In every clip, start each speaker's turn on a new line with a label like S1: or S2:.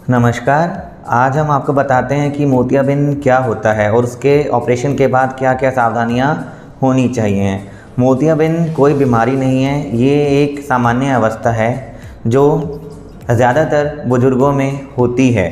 S1: नमस्कार। आज हम आपको बताते हैं कि मोतियाबिंद क्या होता है और उसके ऑपरेशन के बाद क्या क्या सावधानियां होनी चाहिए। मोतियाबिंद कोई बीमारी नहीं है, ये एक सामान्य अवस्था है जो ज़्यादातर बुज़ुर्गों में होती है।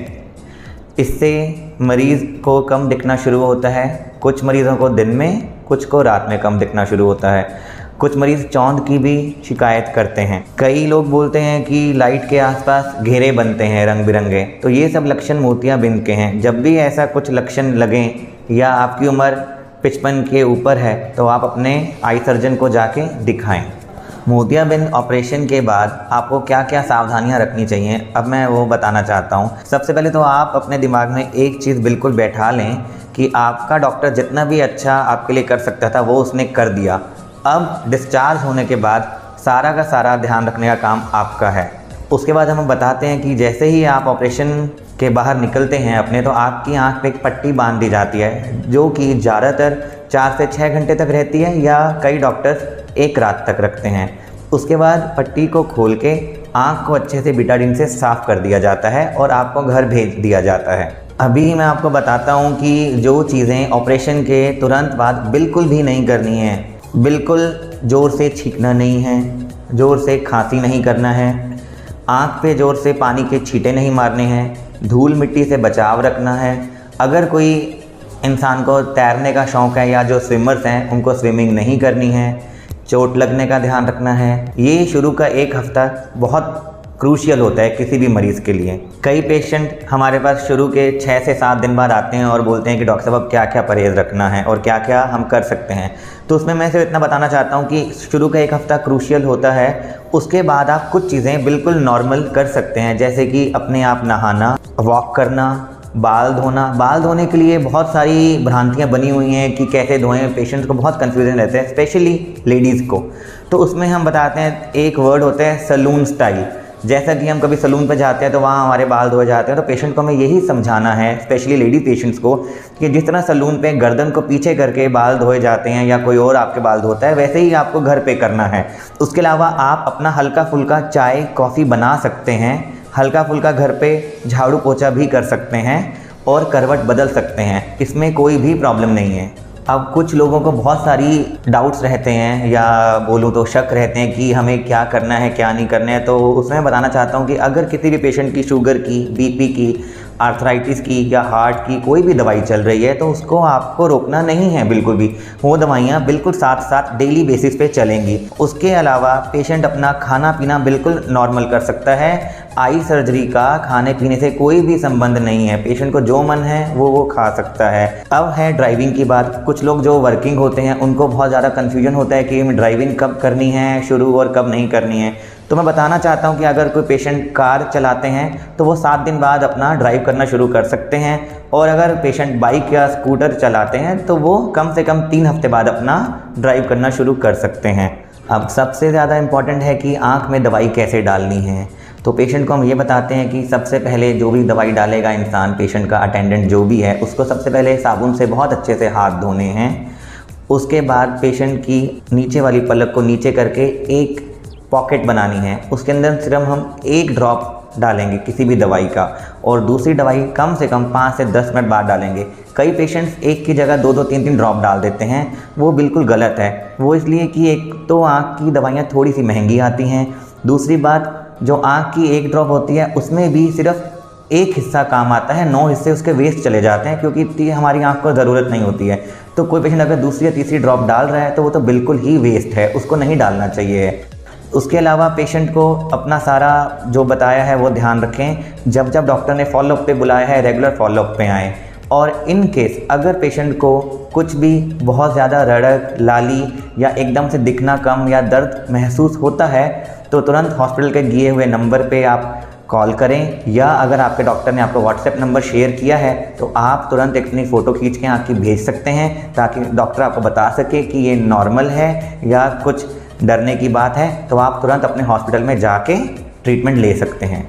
S1: इससे मरीज़ को कम दिखना शुरू होता है। कुछ मरीज़ों को दिन में, कुछ को रात में कम दिखना शुरू होता है। कुछ मरीज़ चौंध की भी शिकायत करते हैं। कई लोग बोलते हैं कि लाइट के आसपास घेरे बनते हैं रंग बिरंगे, तो ये सब लक्षण मोतियाबिंद के हैं। जब भी ऐसा कुछ लक्षण लगें या आपकी उम्र 55 के ऊपर है तो आप अपने आई सर्जन को जाके दिखाएं। मोतियाबिंद ऑपरेशन के बाद आपको क्या क्या सावधानियां रखनी चाहिए, अब मैं वो बताना चाहता हूँ। सबसे पहले तो आप अपने दिमाग में एक चीज़ बिल्कुल बैठा लें कि आपका डॉक्टर जितना भी अच्छा आपके लिए कर सकता था वो उसने कर दिया। अब डिस्चार्ज होने के बाद सारा का सारा ध्यान रखने का काम आपका है। उसके बाद हम बताते हैं कि जैसे ही आप ऑपरेशन के बाहर निकलते हैं अपने, तो आपकी आंख पे एक पट्टी बांध दी जाती है जो कि ज़्यादातर 4 से 6 घंटे तक रहती है या कई डॉक्टर्स 1 रात तक रखते हैं। उसके बाद पट्टी को खोल के आँख को अच्छे से बीटाडीन से साफ़ कर दिया जाता है और आपको घर भेज दिया जाता है। अभी मैं आपको बताता हूँ कि जो चीज़ें ऑपरेशन के तुरंत बाद बिल्कुल भी नहीं करनी है। बिल्कुल ज़ोर से छींकना नहीं है, ज़ोर से खांसी नहीं करना है, आँख पे ज़ोर से पानी के छींटे नहीं मारने हैं, धूल मिट्टी से बचाव रखना है। अगर कोई इंसान को तैरने का शौक़ है या जो स्विमर्स हैं उनको स्विमिंग नहीं करनी है, चोट लगने का ध्यान रखना है। ये शुरू का 1 हफ़्ता बहुत क्रूशियल होता है किसी भी मरीज़ के लिए। कई पेशेंट हमारे पास शुरू के 6 से 7 दिन बाद आते हैं और बोलते हैं कि डॉक्टर साहब अब क्या क्या परहेज़ रखना है और क्या क्या हम कर सकते हैं। तो उसमें मैं सिर्फ इतना बताना चाहता हूँ कि शुरू का 1 हफ़्ता क्रूशियल होता है। उसके बाद आप कुछ चीज़ें बिल्कुल नॉर्मल कर सकते हैं, जैसे कि अपने आप नहाना, वॉक करना, बाल धोना। बाल धोने के लिए बहुत सारी भ्रांतियाँ बनी हुई हैं कि कैसे धोएं। पेशेंट्स को बहुत कन्फ्यूजन रहता है, स्पेशली लेडीज़ को। तो उसमें हम बताते हैं, एक वर्ड होता है सैलून स्टाइल। जैसा कि हम कभी सैलून पर जाते हैं तो वहाँ हमारे बाल धोए जाते हैं, तो पेशेंट को हमें यही समझाना है, स्पेशली लेडी पेशेंट्स को, कि जिस तरह सैलून पे गर्दन को पीछे करके बाल धोए जाते हैं या कोई और आपके बाल धोता है, वैसे ही आपको घर पे करना है। उसके अलावा आप अपना हल्का फुल्का चाय कॉफ़ी बना सकते हैं, हल्का फुल्का घर पे झाड़ू पोछा भी कर सकते हैं और करवट बदल सकते हैं। इसमें कोई भी प्रॉब्लम नहीं है। अब कुछ लोगों को बहुत सारी डाउट्स रहते हैं या बोलूँ तो शक रहते हैं कि हमें क्या करना है क्या नहीं करना है। तो उसमें मैं बताना चाहता हूँ कि अगर किसी भी पेशेंट की शुगर की, बीपी की, आर्थराइटिस की या हार्ट की कोई भी दवाई चल रही है तो उसको आपको रोकना नहीं है बिल्कुल भी। वो दवाइयाँ बिल्कुल साथ साथ डेली बेसिस पे चलेंगी। उसके अलावा पेशेंट अपना खाना पीना बिल्कुल नॉर्मल कर सकता है। आई सर्जरी का खाने पीने से कोई भी संबंध नहीं है। पेशेंट को जो मन है वो खा सकता है। अब है ड्राइविंग की बात। कुछ लोग जो वर्किंग होते हैं उनको बहुत ज़्यादा कन्फ्यूजन होता है कि ड्राइविंग कब करनी है शुरू और कब नहीं करनी है। तो मैं बताना चाहता हूं कि अगर कोई पेशेंट कार चलाते हैं तो वो 7 दिन बाद अपना ड्राइव करना शुरू कर सकते हैं, और अगर पेशेंट बाइक या स्कूटर चलाते हैं तो वो कम से कम 3 हफ्ते बाद अपना ड्राइव करना शुरू कर सकते हैं। अब सबसे ज़्यादा इम्पॉर्टेंट है कि आँख में दवाई कैसे डालनी है। तो पेशेंट को हम ये बताते हैं कि सबसे पहले जो भी दवाई डालेगा इंसान, पेशेंट का अटेंडेंट जो भी है, उसको सबसे पहले साबुन से बहुत अच्छे से हाथ धोने हैं। उसके बाद पेशेंट की नीचे वाली पलक को नीचे करके एक पॉकेट बनानी है। उसके अंदर सिर्फ हम 1 ड्रॉप डालेंगे किसी भी दवाई का, और दूसरी दवाई कम से कम 5 से 10 मिनट बाद डालेंगे। कई पेशेंट्स एक की जगह 2-2, 3-3 ड्रॉप डाल देते हैं, वो बिल्कुल गलत है। वो इसलिए कि एक तो आँख की दवाइयाँ थोड़ी सी महंगी आती हैं, दूसरी बात जो आँख की 1 ड्रॉप होती है उसमें भी सिर्फ 1 हिस्सा काम आता है, 9 हिस्से उसके वेस्ट चले जाते हैं क्योंकि इतनी हमारी आँख को ज़रूरत नहीं होती है। तो कोई पेशेंट अगर दूसरी या तीसरी ड्रॉप डाल रहा है तो वो तो बिल्कुल ही वेस्ट है, उसको नहीं डालना चाहिए। उसके अलावा पेशेंट को अपना सारा जो बताया है वो ध्यान रखें। जब जब डॉक्टर ने फॉलोअप पे बुलाया है रेगुलर फॉलोअप पे आएँ। और इन केस अगर पेशेंट को कुछ भी बहुत ज़्यादा रड़क, लाली या एकदम से दिखना कम या दर्द महसूस होता है तो तुरंत हॉस्पिटल के दिए हुए नंबर पे आप कॉल करें, या अगर आपके डॉक्टर ने आपको व्हाट्सएप नंबर शेयर किया है तो आप तुरंत अपनी फ़ोटो खींच के आँख की भेज सकते हैं, ताकि डॉक्टर आपको बता सके कि ये नॉर्मल है या कुछ डरने की बात है। तो आप तुरंत अपने हॉस्पिटल में जाके ट्रीटमेंट ले सकते हैं।